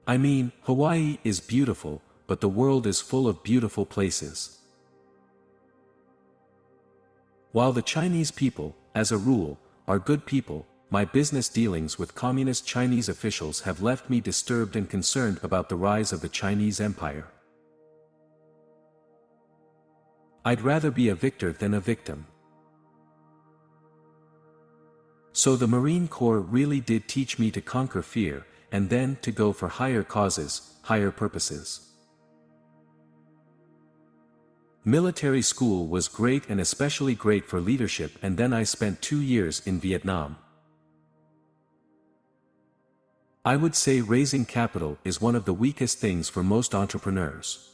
I mean, Hawaii is beautiful, but the world is full of beautiful places. While the Chinese people, as a rule, are good people, my business dealings with communist Chinese officials have left me disturbed and concerned about the rise of the Chinese Empire. I'd rather be a victor than a victim. So the Marine Corps really did teach me to conquer fear, and then to go for higher causes, higher purposes. Military school was great and especially great for leadership, and then I spent 2 years in Vietnam. I would say raising capital is one of the weakest things for most entrepreneurs.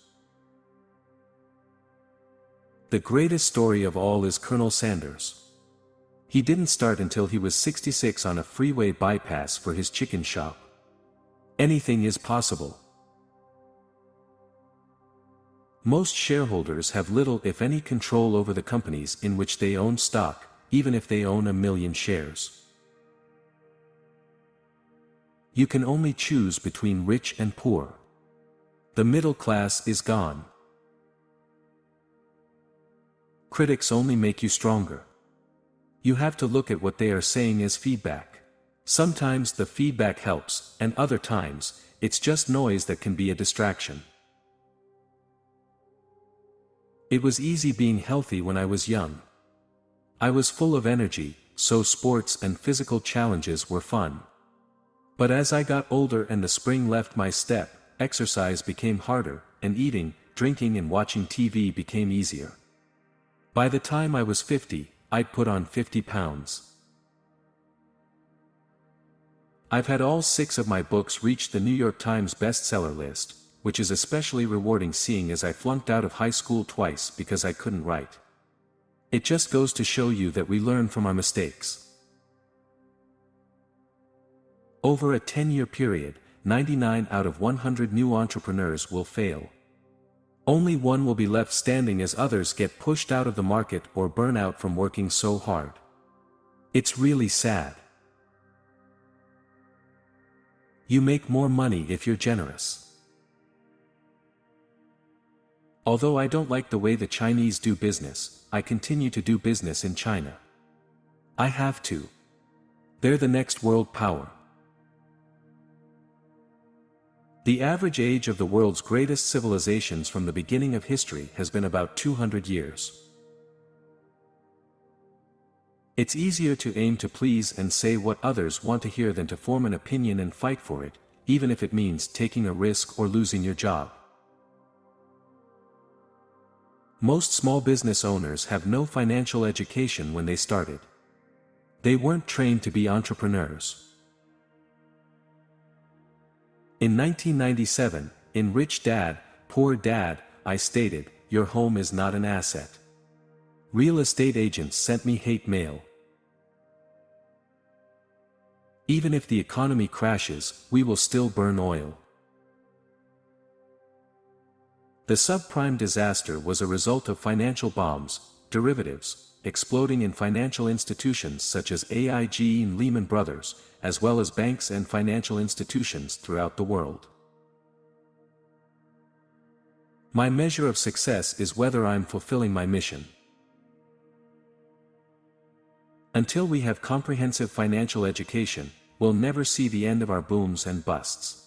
The greatest story of all is Colonel Sanders. He didn't start until he was 66 on a freeway bypass for his chicken shop. Anything is possible. Most shareholders have little if any control over the companies in which they own stock, even if they own 1 million shares. You can only choose between rich and poor. The middle class is gone. Critics only make you stronger. You have to look at what they are saying as feedback. Sometimes the feedback helps, and other times, it's just noise that can be a distraction. It was easy being healthy when I was young. I was full of energy, so sports and physical challenges were fun. But as I got older and the spring left my step, exercise became harder, and eating, drinking and watching TV became easier. By the time I was 50, I'd put on 50 pounds. I've had all 6 of my books reach the New York Times bestseller list, which is especially rewarding seeing as I flunked out of high school twice because I couldn't write. It just goes to show you that we learn from our mistakes. Over a 10-year period, 99 out of 100 new entrepreneurs will fail. Only one will be left standing as others get pushed out of the market or burn out from working so hard. It's really sad. You make more money if you're generous. Although I don't like the way the Chinese do business, I continue to do business in China. I have to. They're the next world power. The average age of the world's greatest civilizations from the beginning of history has been about 200 years. It's easier to aim to please and say what others want to hear than to form an opinion and fight for it, even if it means taking a risk or losing your job. Most small business owners have no financial education when they started. They weren't trained to be entrepreneurs. In 1997, in Rich Dad, Poor Dad, I stated, "Your home is not an asset." Real estate agents sent me hate mail. Even if the economy crashes, we will still burn oil. The subprime disaster was a result of financial bombs, derivatives, exploding in financial institutions such as AIG and Lehman Brothers, as well as banks and financial institutions throughout the world. My measure of success is whether I'm fulfilling my mission. Until we have comprehensive financial education, we'll never see the end of our booms and busts.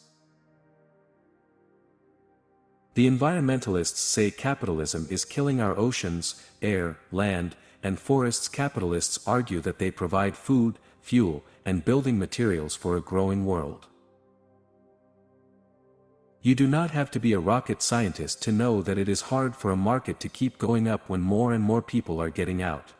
The environmentalists say capitalism is killing our oceans, air, land, and forests. Capitalists argue that they provide food, fuel, and building materials for a growing world. You do not have to be a rocket scientist to know that it is hard for a market to keep going up when more and more people are getting out.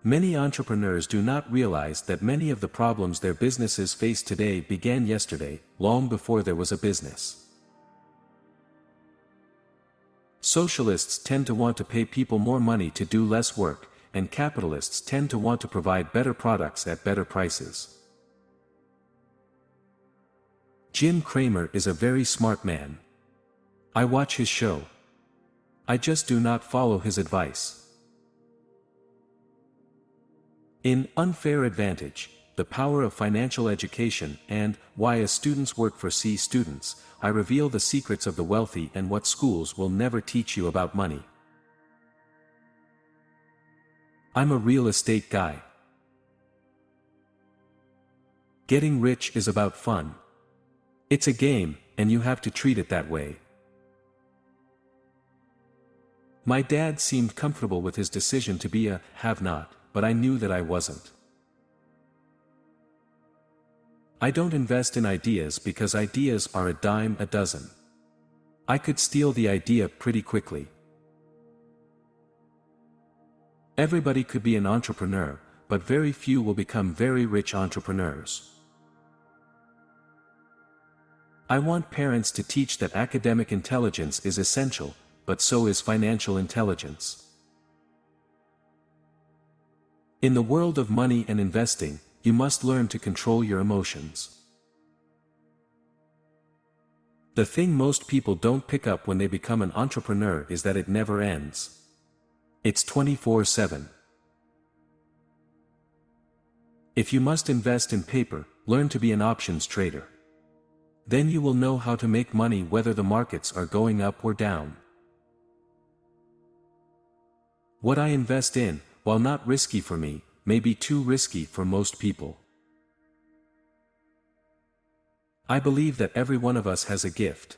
Many entrepreneurs do not realize that many of the problems their businesses face today began yesterday, long before there was a business. Socialists tend to want to pay people more money to do less work, and capitalists tend to want to provide better products at better prices. Jim Cramer is a very smart man. I watch his show. I just do not follow his advice. In Unfair Advantage, The Power of Financial Education, and Why as Students Work for C Students, I reveal the secrets of the wealthy and what schools will never teach you about money. I'm a real estate guy. Getting rich is about fun. It's a game, and you have to treat it that way. My dad seemed comfortable with his decision to be a have-not, but I knew that I wasn't. I don't invest in ideas because ideas are a dime a dozen. I could steal the idea pretty quickly. Everybody could be an entrepreneur, but very few will become very rich entrepreneurs. I want parents to teach that academic intelligence is essential, but so is financial intelligence. In the world of money and investing, you must learn to control your emotions. The thing most people don't pick up when they become an entrepreneur is that it never ends. It's 24/7. If you must invest in paper, learn to be an options trader. Then you will know how to make money whether the markets are going up or down. What I invest in, while not risky for me, may be too risky for most people. I believe that every one of us has a gift.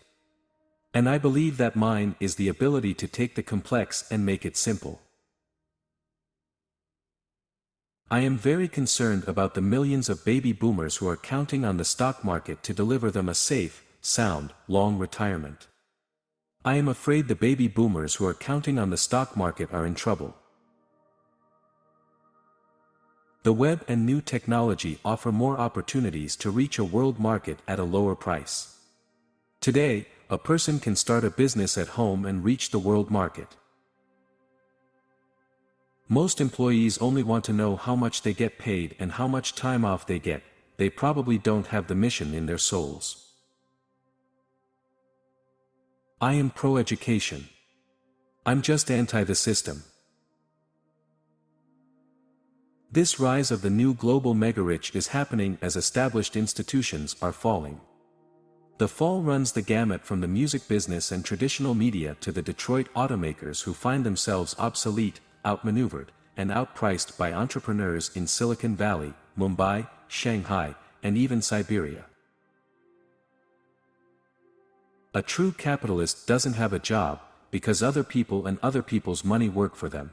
And I believe that mine is the ability to take the complex and make it simple. I am very concerned about the millions of baby boomers who are counting on the stock market to deliver them a safe, sound, long retirement. I am afraid the baby boomers who are counting on the stock market are in trouble. The web and new technology offer more opportunities to reach a world market at a lower price. Today, a person can start a business at home and reach the world market. Most employees only want to know how much they get paid and how much time off they get. They probably don't have the mission in their souls. I am pro-education. I'm just anti the system. This rise of the new global mega-rich is happening as established institutions are falling. The fall runs the gamut from the music business and traditional media to the Detroit automakers who find themselves obsolete, outmaneuvered, and outpriced by entrepreneurs in Silicon Valley, Mumbai, Shanghai, and even Siberia. A true capitalist doesn't have a job, because other people and other people's money work for them.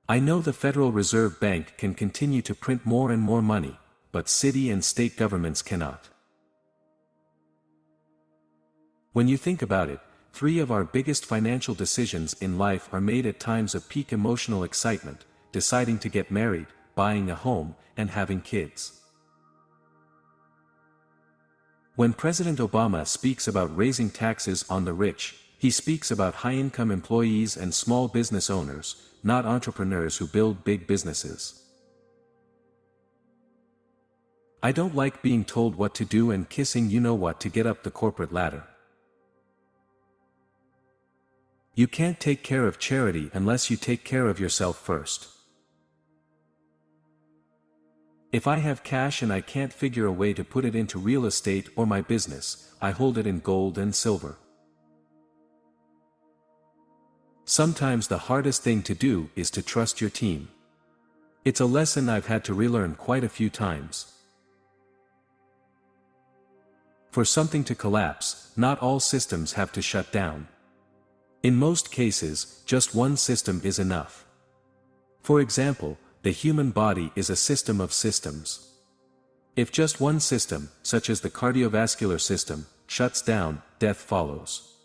I know the Federal Reserve Bank can continue to print more and more money, but city and state governments cannot. When you think about it, 3 of our biggest financial decisions in life are made at times of peak emotional excitement: deciding to get married, buying a home, and having kids. When President Obama speaks about raising taxes on the rich, he speaks about high-income employees and small business owners, not entrepreneurs who build big businesses. I don't like being told what to do and kissing you-know-what to get up the corporate ladder. You can't take care of charity unless you take care of yourself first. If I have cash and I can't figure a way to put it into real estate or my business, I hold it in gold and silver. Sometimes the hardest thing to do is to trust your team. It's a lesson I've had to relearn quite a few times. For something to collapse, not all systems have to shut down. In most cases, just one system is enough. For example, the human body is a system of systems. If just one system, such as the cardiovascular system, shuts down, death follows.